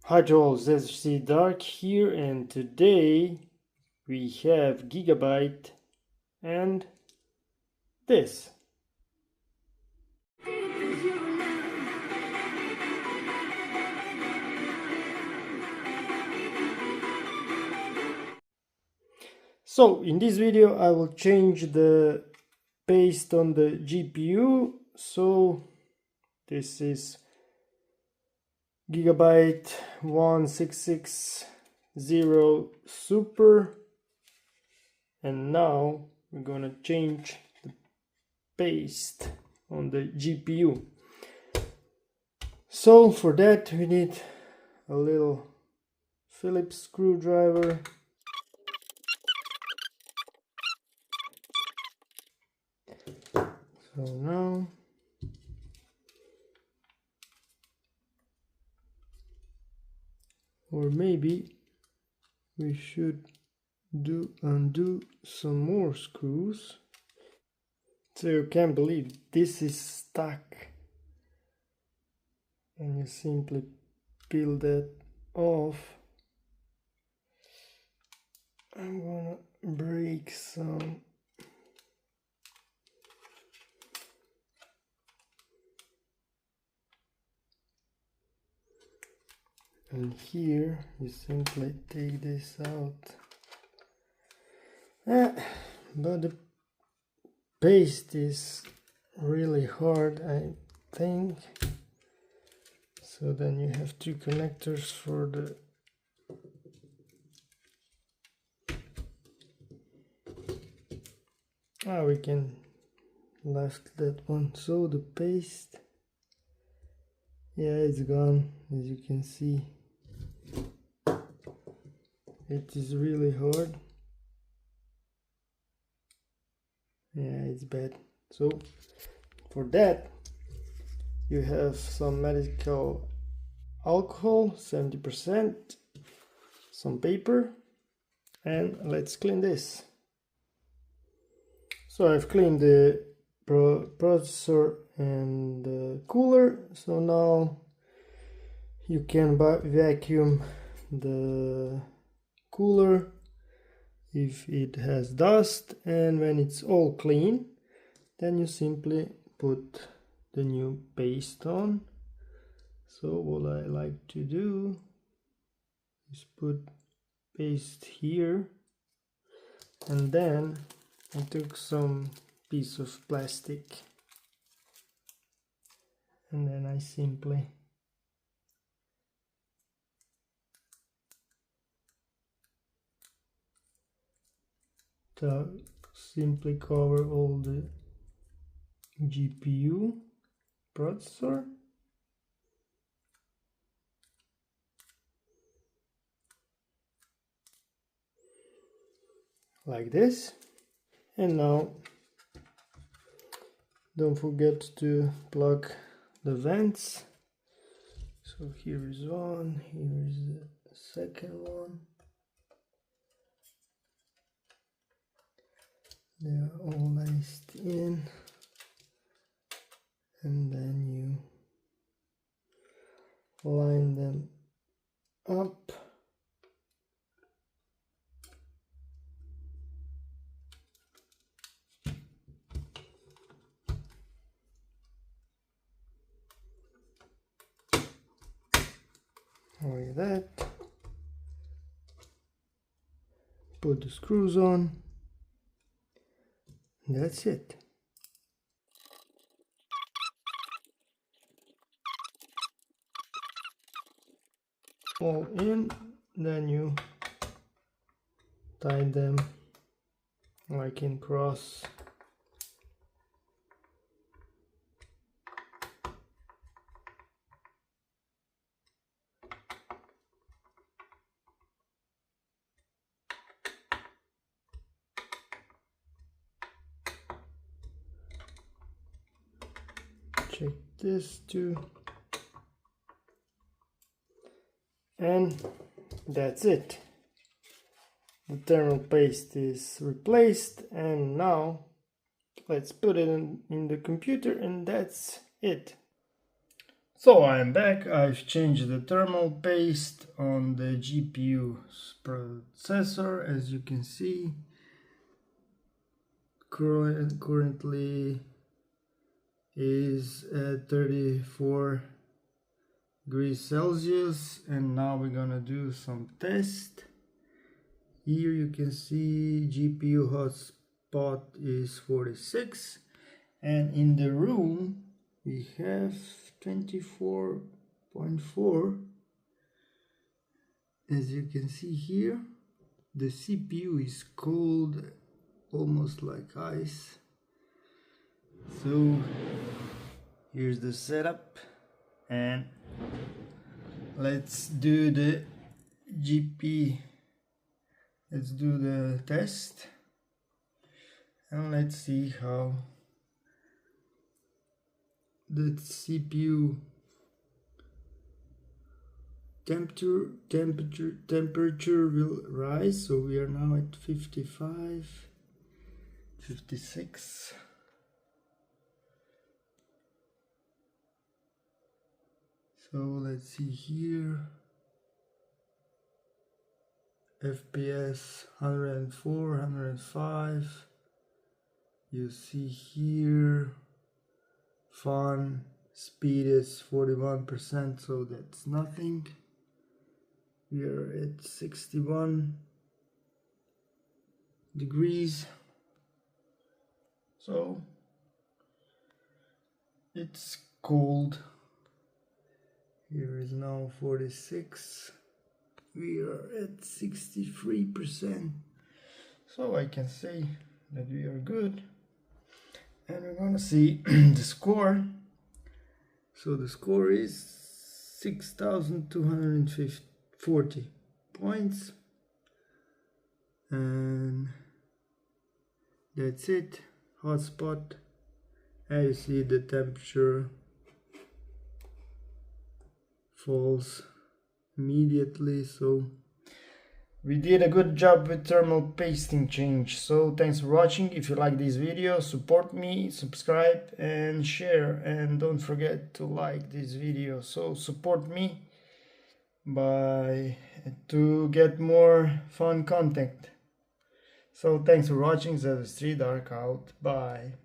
Hi to all, ZC Dark here, and today we have GigaByte and this. So in this video I will change the paste on the GPU. So this is GigaByte 1660 Super, and now we're gonna change the paste on the GPU. So for that we need a little Phillips screwdriver, so now or maybe we should undo some more screws. So you can't believe this is stuck, and you simply peel that off. I'm gonna break some. And here you simply take this out. But the paste is really hard, I think. So then you have two connectors for the we can left that one. So the paste, yeah, it's gone, as you can see. It is really hard. Yeah, it's bad. So for that you have some medical alcohol, 70%, some paper, and let's clean this. So I've cleaned the processor and the cooler, so now you can vacuum the cooler if it has dust, and when it's all clean then you simply put the new paste on. So what I like to do is put paste here, and then I took some piece of plastic and then I simply cover all the GPU processor. Like this. And now don't forget to plug the vents. So here is one, here is the second one. They are all laced in, and then you line them up. Like that. Put the screws on. That's it. All in, then you tie them like in cross. Check this too, and that's it. The thermal paste is replaced, and now let's put it in the computer, and that's it. So I'm back. I've changed the thermal paste on the GPU processor. As you can see, currently is at 34 degrees Celsius, and now we're gonna do some test. Here you can see GPU hotspot is 46, and in the room we have 24.4. As you can see here, the CPU is cold, almost like ice. So here's the setup, and let's do the let's do the test, and let's see how the CPU temperature will rise. So we are now at 55, 56. So let's see here, FPS 104, 105. You see here fan speed is 41%, so that's nothing. We are at 61 degrees, so it's cold. Here is now 46. We are at 63%, so I can say that we are good. And we're gonna see the score. So the score is 6,240 points, and that's it. Hotspot, as you see, the temperature falls immediately. So we did a good job with thermal pasting change. So thanks for watching. If you like this video, support me, subscribe and share, and don't forget to like this video. So support me to get more fun content. So thanks for watching. Z3 Dark out. Bye.